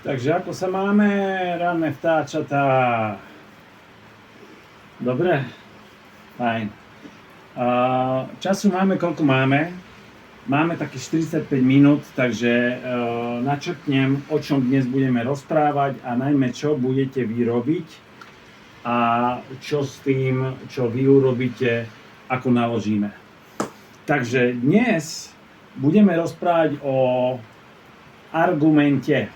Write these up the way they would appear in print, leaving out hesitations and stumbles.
Takže ako sa máme, ranné vtáčatá? Dobre? Fajn. Času máme, koľko máme? Máme takých 45 minút, takže načrtnem, o čom dnes budeme rozprávať a najmä čo budete vy robiť a čo s tým, čo vy urobíte, ako naložíme. Takže dnes budeme rozprávať o argumente.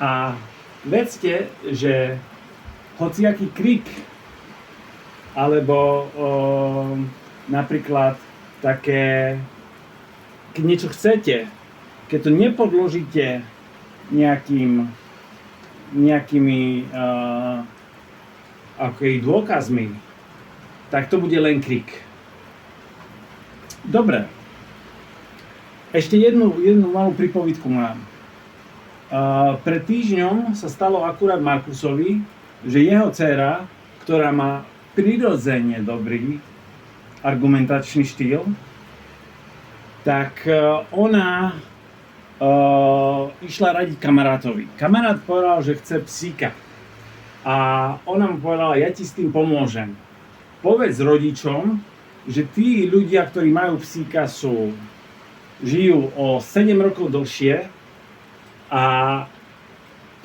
A vedzte, že hociaký krik alebo napríklad také, keď niečo chcete, keď to nepodložíte nejakými dôkazmi, tak to bude len krik. Dobre. Ešte jednu malú pripovidku mám. Pred týždňom sa stalo akurát Markusovi, že jeho dcéra, ktorá má prirodzene dobrý argumentačný štýl, tak ona išla radiť kamarátovi. Kamarát povedal, že chce psíka. A ona mu povedala, ja ti s tým pomôžem. Povedz rodičom, že tí ľudia, ktorí majú psíka, žijú o 7 rokov dlhšie a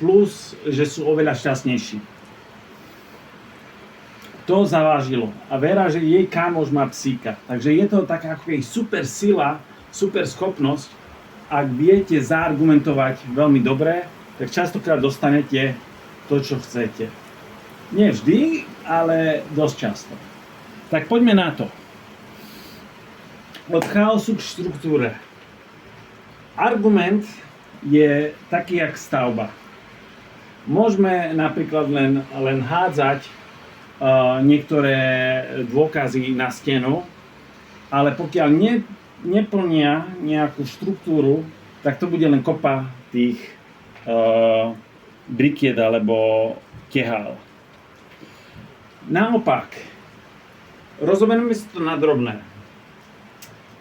plus, že sú oveľa šťastnejší. To zavážilo. A verá, že jej kamoš má psíka. Takže je to taká ako jej super sila, super schopnosť. Ak viete zaargumentovať veľmi dobre, tak častokrát dostanete to, čo chcete. Nie vždy, ale dosť často. Tak poďme na to. Od chaosu k štruktúre. Argument je taký jak stavba. Môžeme napríklad len hádzať niektoré dôkazy na stenu, ale pokiaľ neplnia nejakú štruktúru, tak to bude len kopa tých brikiet alebo tehál. Naopak, rozoberieme si to na drobné.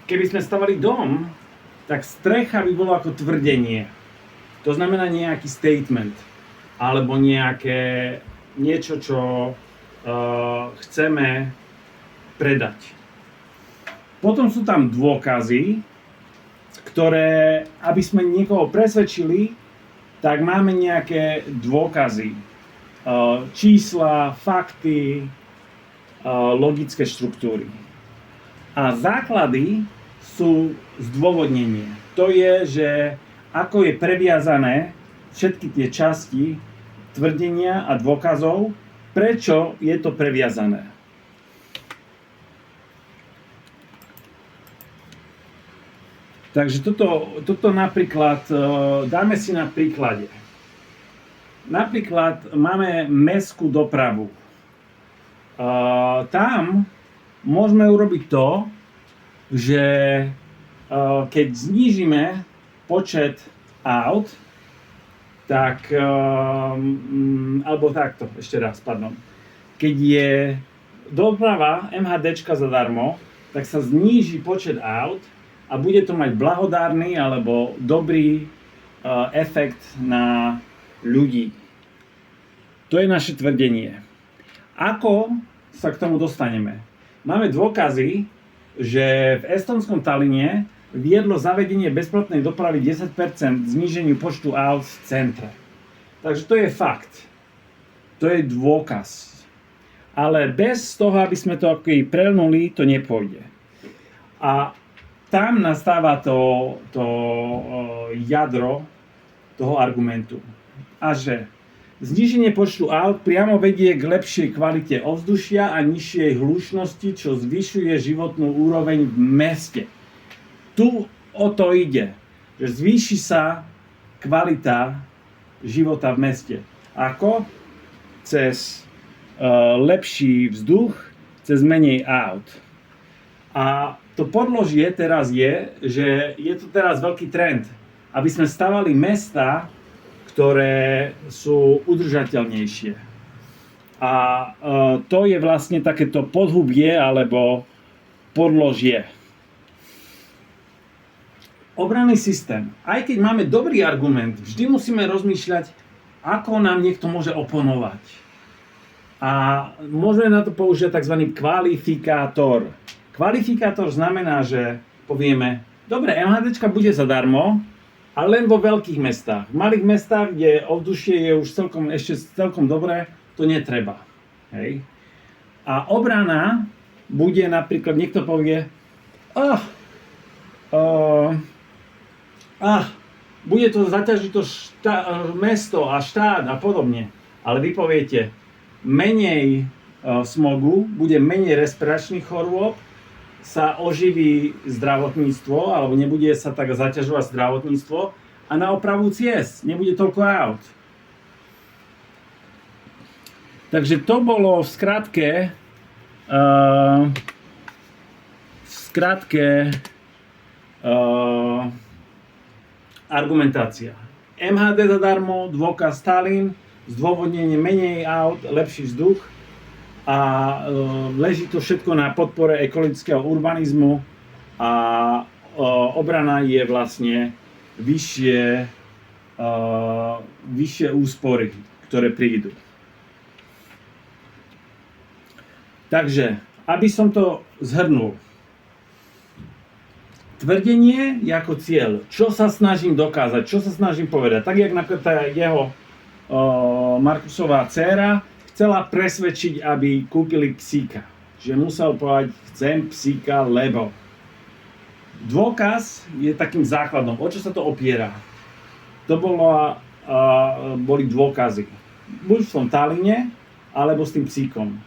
Keby sme stavali dom, tak strecha by bolo ako tvrdenie. To znamená nejaký statement, alebo niečo, čo chceme predať. Potom sú tam dôkazy, ktoré, aby sme niekoho presvedčili, tak máme nejaké dôkazy. Čísla, fakty, logické štruktúry. A základy sú zdôvodnenie. To je, že ako je previazané všetky tie časti tvrdenia a dôkazov, prečo je to previazané. Takže toto napríklad dáme si na príklade. Napríklad máme mestskú dopravu. Tam môžeme urobiť to, že keď znížime počet aut, tak, alebo takto, ešte raz, pardon. Keď je doprava MHDčka zadarmo, tak sa zníži počet aut a bude to mať blahodárny alebo dobrý efekt na ľudí. To je naše tvrdenie. Ako sa k tomu dostaneme? Máme dôkazy, že v estonskom Talline viedlo zavedenie bezplatnej dopravy 10% zníženiu počtu aut v centre. Takže to je fakt. To je dôkaz. Ale bez toho, aby sme to prelnuli, to nepôjde. A tam nastáva to jadro toho argumentu. A že zníženie počtu aut priamo vedie k lepšej kvalite ovzdušia a nižšej hlučnosti, čo zvyšuje životnú úroveň v meste. Tu o to ide, že zvýši sa kvalita života v meste. Ako? Cez lepší vzduch, cez menej aut. A to podložie teraz je, že je to teraz veľký trend, aby sme stavali mestá, ktoré sú udržateľnejšie. A to je vlastne takéto podhubie alebo podložie. obranný systém. Aj keď máme dobrý argument, vždy musíme rozmýšľať, ako nám niekto môže oponovať. A môžeme na to použiť tzv. Kvalifikátor. Kvalifikátor znamená, že povieme, dobre, MHDčka bude zadarmo, ale len vo veľkých mestách. V malých mestách, kde ovzdušie je už ešte celkom dobré, to netreba. Hej. A obrana bude napríklad, niekto povie, bude to zaťažiť to mesto a štát a podobne. Ale vy poviete, menej smogu, bude menej respiračných chorôb, sa oživí zdravotníctvo, alebo nebude sa tak zaťažovať zdravotníctvo a na opravu ciest nebude toľko aut. Takže to bolo v skratke argumentácia. MHD zadarmo, dôkaz Stalin, zdôvodnenie menej aut, lepší vzduch a leží to všetko na podpore ekologického urbanizmu a obrana je vlastne vyššie úspory, ktoré prídu. Takže, aby som to zhrnul. Tvrdenie je ako cieľ. Čo sa snažím dokázať, čo sa snažím povedať. Tak, jak napríklad tá jeho Markusová dcéra chcela presvedčiť, aby kúpili psíka. Že musel povedať, chcem psíka, lebo. Dôkaz je takým základom. O čo sa to opiera? To boli dôkazy. Buď v tom Taline, alebo s tým psíkom.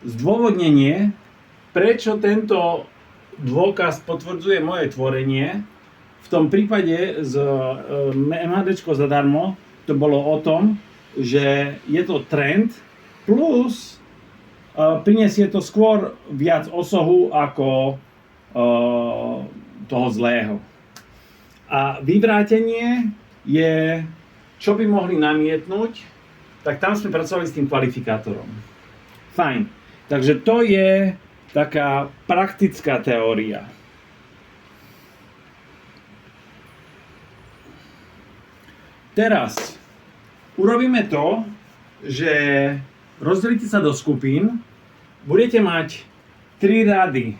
Zdôvodnenie, prečo tento dôkaz potvrdzuje moje tvorenie, v tom prípade z MHDčko zadarmo, to bolo o tom, že je to trend, plus prinesie to skôr viac osohu ako toho zlého. A vyvrátenie je, čo by mohli namietnúť, tak tam sme pracovali s tým kvalifikátorom. Fajn. Takže to je taká praktická teória. Teraz urobíme to, že rozdelíte sa do skupín, budete mať 3 rady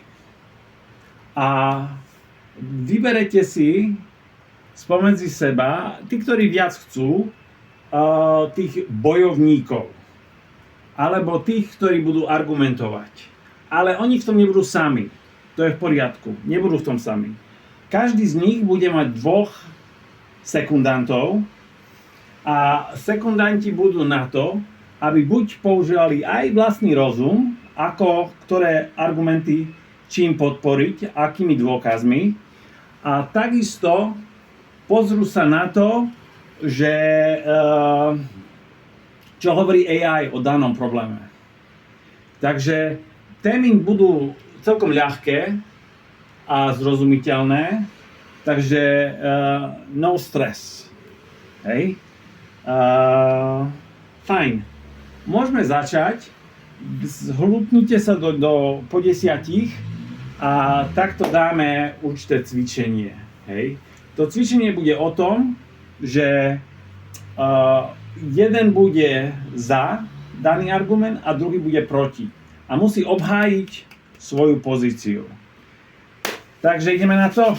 a vyberete si spomedzi seba, tí, ktorí viac chcú, tých bojovníkov, alebo tých, ktorí budú argumentovať. Ale oni v tom nebudú sami. To je v poriadku. Nebudú v tom sami. Každý z nich bude mať 2 sekundantov a sekundanti budú na to, aby buď používali aj vlastný rozum, ako ktoré argumenty čím podporiť, akými dôkazmi, a takisto pozrú sa na to, že čo hovorí AI o danom probléme. Takže témy budú celkom ľahké a zrozumiteľné, takže no stress. Hej? Fajn. Môžeme začať. Zhlúpnite sa po 10 a takto dáme určité cvičenie. Hej? To cvičenie bude o tom, že jeden bude za daný argument a druhý bude proti. A musí obhájiť svoju pozíciu. Takže ideme na to.